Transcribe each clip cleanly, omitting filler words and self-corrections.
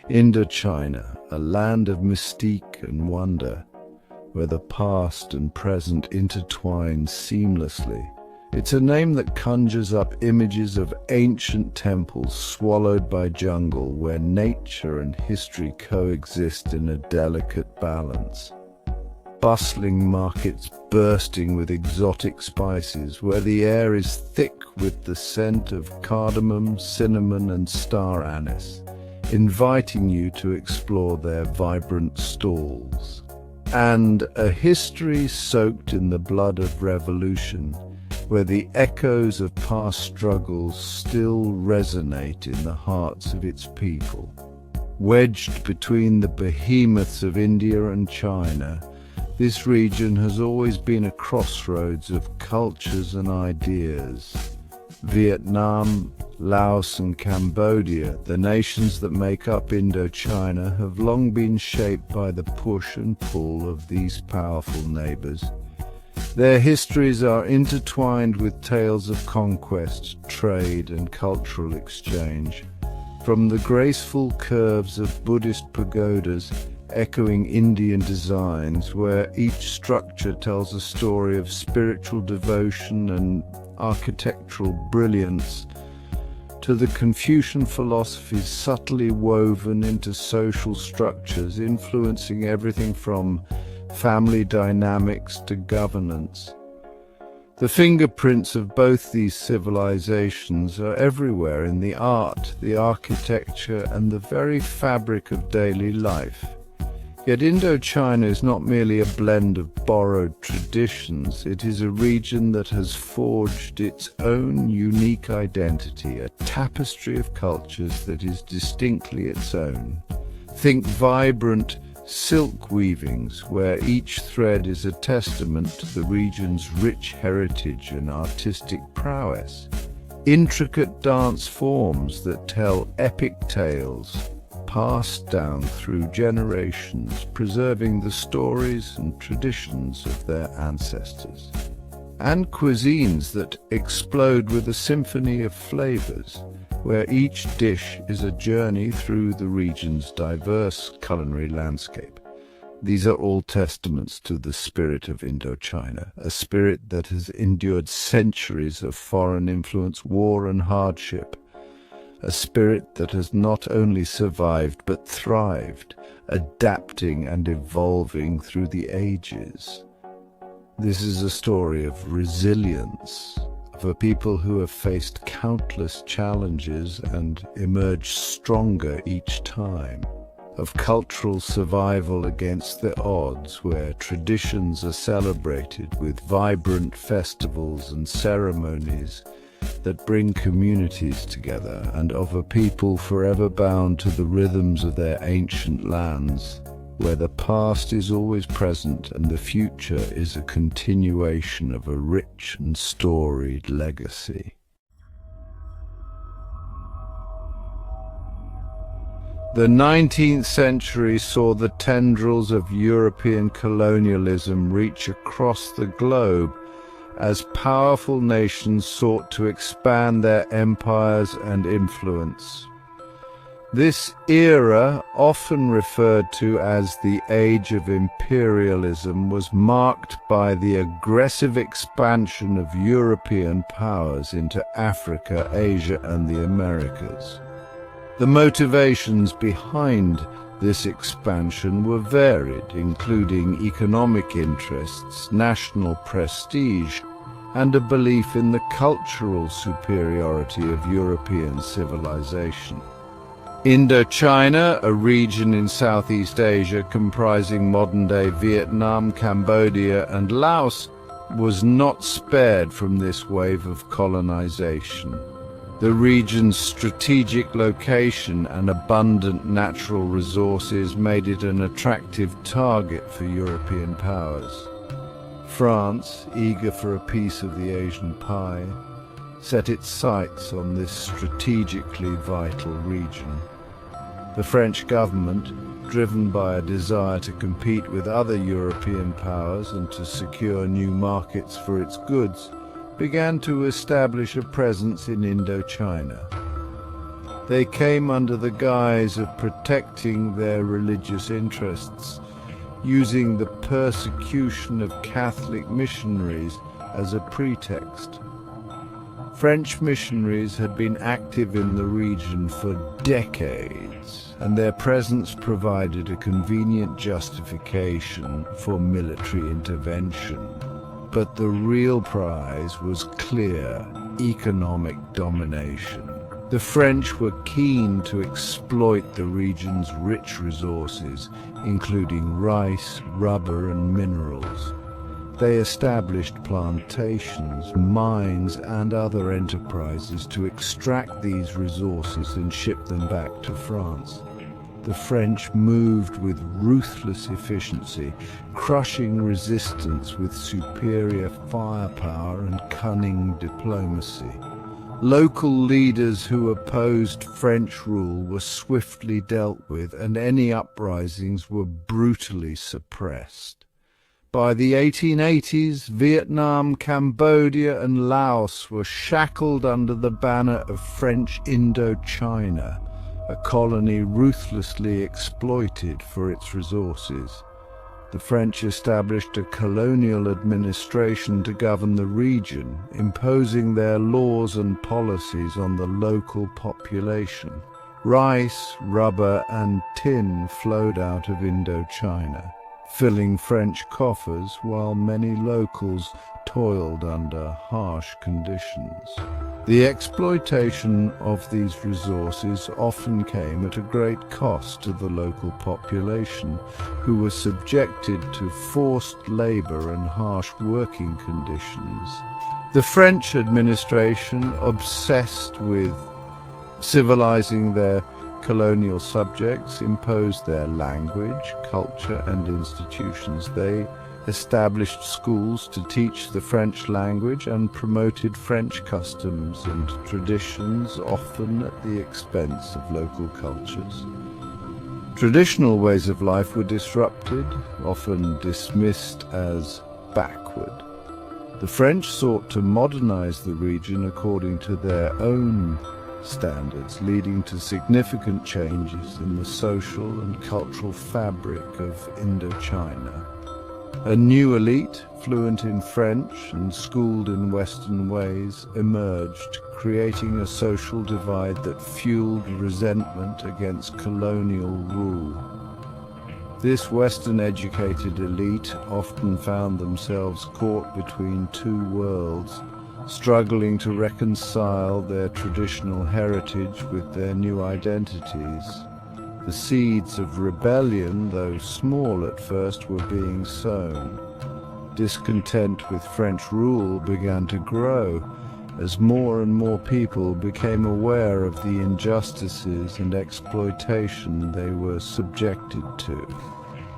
Indochina, a land of mystique and wonder, where the past and present intertwine seamlessly. It's a name that conjures up images of ancient temples swallowed by jungle, where nature and history coexist in a delicate balance. Bustling markets bursting with exotic spices, where the air is thick with the scent of cardamom, cinnamon, and star anise, inviting you to explore their vibrant stalls. And a history soaked in the blood of revolution, where the echoes of past struggles still resonate in the hearts of its people. Wedged between the behemoths of India and China, this region has always been a crossroads of cultures and ideas. Vietnam, Laos and Cambodia, the nations that make up Indochina, have long been shaped by the push and pull of these powerful neighbors. Their histories are intertwined with tales of conquest, trade and cultural exchange. From the graceful curves of Buddhist pagodas echoing Indian designs, where each structure tells a story of spiritual devotion and architectural brilliance, to the Confucian philosophies subtly woven into social structures, influencing everything from family dynamics to governance. The fingerprints of both these civilizations are everywhere in the art, the architecture, and the very fabric of daily life. Yet Indochina is not merely a blend of borrowed traditions, it is a region that has forged its own unique identity, a tapestry of cultures that is distinctly its own. Think vibrant silk weavings, where each thread is a testament to the region's rich heritage and artistic prowess. Intricate dance forms that tell epic tales, passed down through generations, preserving the stories and traditions of their ancestors. And cuisines that explode with a symphony of flavors, where each dish is a journey through the region's diverse culinary landscape. These are all testaments to the spirit of Indochina, a spirit that has endured centuries of foreign influence, war and hardship. A spirit that has not only survived but thrived, adapting and evolving through the ages. This is a story of resilience, of a people who have faced countless challenges and emerged stronger each time, of cultural survival against the odds, where traditions are celebrated with vibrant festivals and ceremonies that bring communities together, and of a people forever bound to the rhythms of their ancient lands, where the past is always present and the future is a continuation of a rich and storied legacy. The 19th century saw the tendrils of European colonialism reach across the globe, as powerful nations sought to expand their empires and influence. This era, often referred to as the Age of Imperialism, was marked by the aggressive expansion of European powers into Africa, Asia, and the Americas. The motivations behind this expansion were varied, including economic interests, national prestige, and a belief in the cultural superiority of European civilization. Indochina, a region in Southeast Asia comprising modern-day Vietnam, Cambodia, and Laos, was not spared from this wave of colonization. The region's strategic location and abundant natural resources made it an attractive target for European powers. France, eager for a piece of the Asian pie, set its sights on this strategically vital region. The French government, driven by a desire to compete with other European powers and to secure new markets for its goods, began to establish a presence in Indochina. They came under the guise of protecting their religious interests, using the persecution of Catholic missionaries as a pretext. French missionaries had been active in the region for decades, and their presence provided a convenient justification for military intervention. But the real prize was clear: economic domination. The French were keen to exploit the region's rich resources, including rice, rubber, and minerals. They established plantations, mines, and other enterprises to extract these resources and ship them back to France. The French moved with ruthless efficiency, crushing resistance with superior firepower and cunning diplomacy. Local leaders who opposed French rule were swiftly dealt with, and any uprisings were brutally suppressed. By the 1880s, Vietnam, Cambodia, and Laos were shackled under the banner of French Indochina, a colony ruthlessly exploited for its resources. The French established a colonial administration to govern the region, imposing their laws and policies on the local population. Rice, rubber, and tin flowed out of Indochina, filling French coffers while many locals toiled under harsh conditions. The exploitation of these resources often came at a great cost to the local population, who were subjected to forced labor and harsh working conditions. The French administration, obsessed with civilizing their colonial subjects, imposed their language, culture, and institutions. They established schools to teach the French language and promoted French customs and traditions, often at the expense of local cultures. Traditional ways of life were disrupted, often dismissed as backward. The French sought to modernize the region according to their own standards, leading to significant changes in the social and cultural fabric of Indochina. A new elite, fluent in French and schooled in Western ways, emerged, creating a social divide that fueled resentment against colonial rule. This Western-educated elite often found themselves caught between two worlds, struggling to reconcile their traditional heritage with their new identities. The seeds of rebellion, though small at first, were being sown. Discontent with French rule began to grow as more and more people became aware of the injustices and exploitation they were subjected to.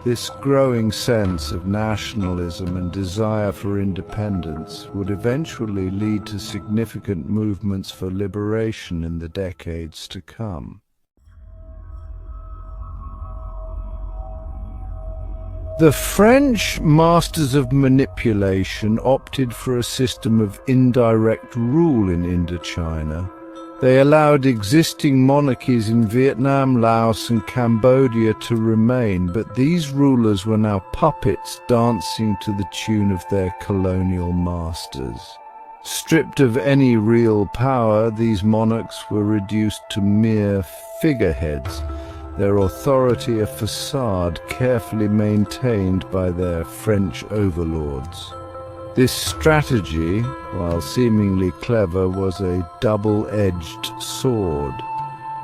This growing sense of nationalism and desire for independence would eventually lead to significant movements for liberation in the decades to come. The French masters of manipulation opted for a system of indirect rule in Indochina. They allowed existing monarchies in Vietnam, Laos, and Cambodia to remain, but these rulers were now puppets dancing to the tune of their colonial masters. Stripped of any real power, these monarchs were reduced to mere figureheads, their authority a facade carefully maintained by their French overlords. This strategy, while seemingly clever, was a double-edged sword.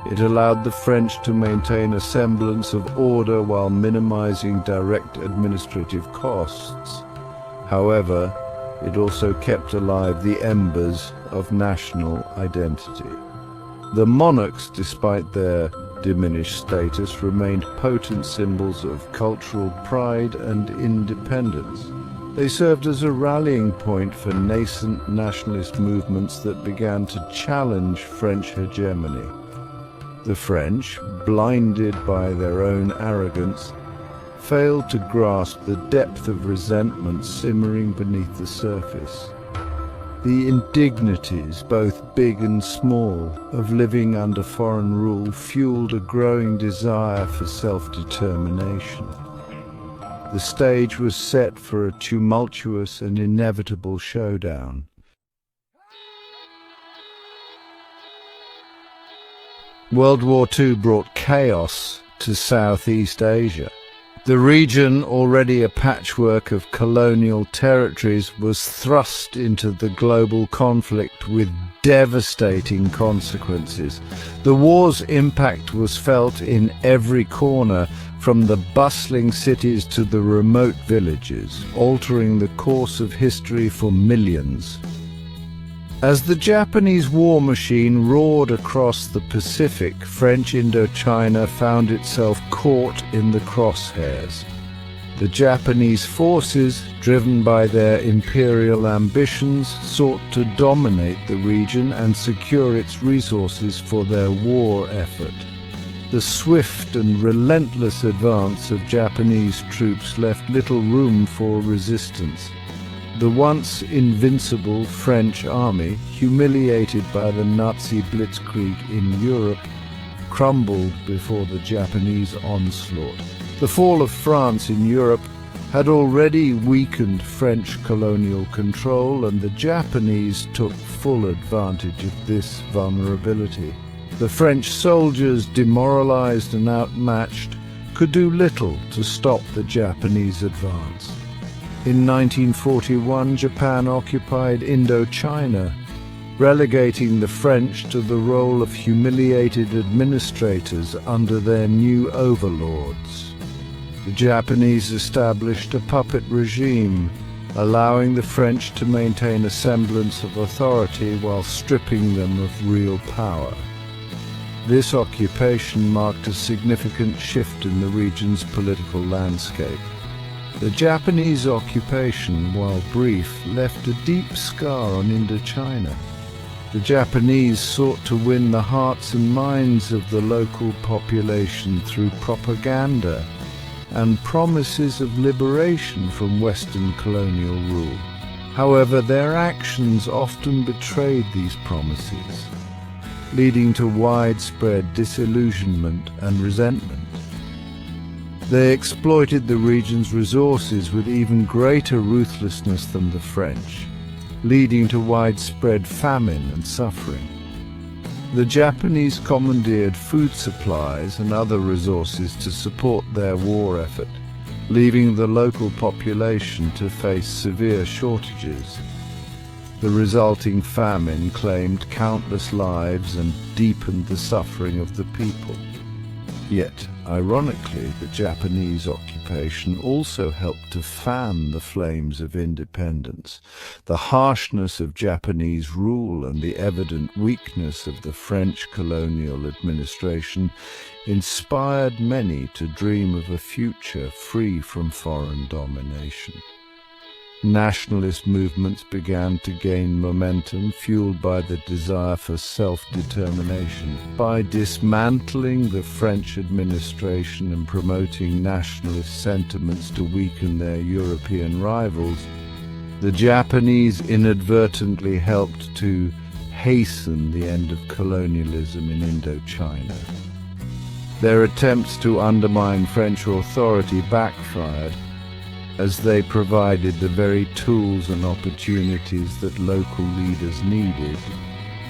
It allowed the French to maintain a semblance of order while minimizing direct administrative costs. However, it also kept alive the embers of national identity. The monarchs, despite their diminished status, remained potent symbols of cultural pride and independence. They served as a rallying point for nascent nationalist movements that began to challenge French hegemony. The French, blinded by their own arrogance, failed to grasp the depth of resentment simmering beneath the surface. The indignities, both big and small, of living under foreign rule fueled a growing desire for self-determination. The stage was set for a tumultuous and inevitable showdown. World War II brought chaos to Southeast Asia. The region, already a patchwork of colonial territories, was thrust into the global conflict with devastating consequences. The war's impact was felt in every corner, from the bustling cities to the remote villages, altering the course of history for millions. As the Japanese war machine roared across the Pacific, French Indochina found itself caught in the crosshairs. The Japanese forces, driven by their imperial ambitions, sought to dominate the region and secure its resources for their war effort. The swift and relentless advance of Japanese troops left little room for resistance. The once invincible French army, humiliated by the Nazi blitzkrieg in Europe, crumbled before the Japanese onslaught. The fall of France in Europe had already weakened French colonial control, and the Japanese took full advantage of this vulnerability. The French soldiers, demoralized and outmatched, could do little to stop the Japanese advance. In 1941, Japan occupied Indochina, relegating the French to the role of humiliated administrators under their new overlords. The Japanese established a puppet regime, allowing the French to maintain a semblance of authority while stripping them of real power. This occupation marked a significant shift in the region's political landscape. The Japanese occupation, while brief, left a deep scar on Indochina. The Japanese sought to win the hearts and minds of the local population through propaganda and promises of liberation from Western colonial rule. However, their actions often betrayed these promises, leading to widespread disillusionment and resentment. They exploited the region's resources with even greater ruthlessness than the French, leading to widespread famine and suffering. The Japanese commandeered food supplies and other resources to support their war effort, leaving the local population to face severe shortages. The resulting famine claimed countless lives and deepened the suffering of the people. Yet, ironically, the Japanese occupation also helped to fan the flames of independence. The harshness of Japanese rule and the evident weakness of the French colonial administration inspired many to dream of a future free from foreign domination. Nationalist movements began to gain momentum, fueled by the desire for self-determination. By dismantling the French administration and promoting nationalist sentiments to weaken their European rivals, the Japanese inadvertently helped to hasten the end of colonialism in Indochina. Their attempts to undermine French authority backfired, as they provided the very tools and opportunities that local leaders needed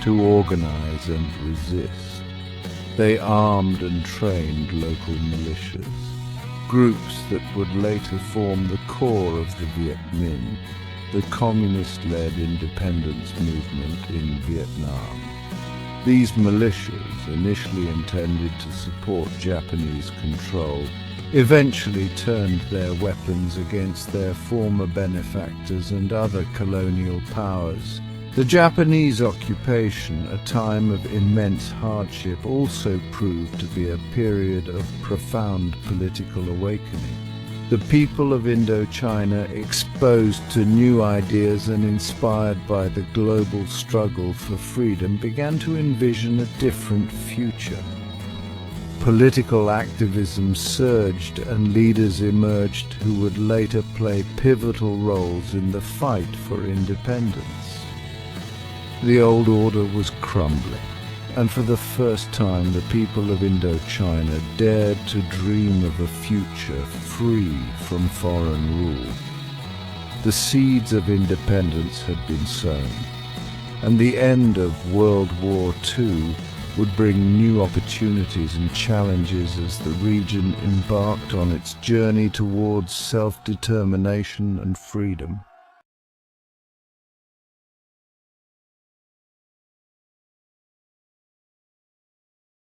to organize and resist. They armed and trained local militias, groups that would later form the core of the Viet Minh, the communist-led independence movement in Vietnam. These militias, initially intended to support Japanese control, eventually turned their weapons against their former benefactors and other colonial powers. The Japanese occupation, a time of immense hardship, also proved to be a period of profound political awakening. The people of Indochina, exposed to new ideas and inspired by the global struggle for freedom, began to envision a different future. Political activism surged and leaders emerged who would later play pivotal roles in the fight for independence. The old order was crumbling, and for the first time the people of Indochina dared to dream of a future free from foreign rule. The seeds of independence had been sown, and the end of World War II would bring new opportunities and challenges as the region embarked on its journey towards self-determination and freedom.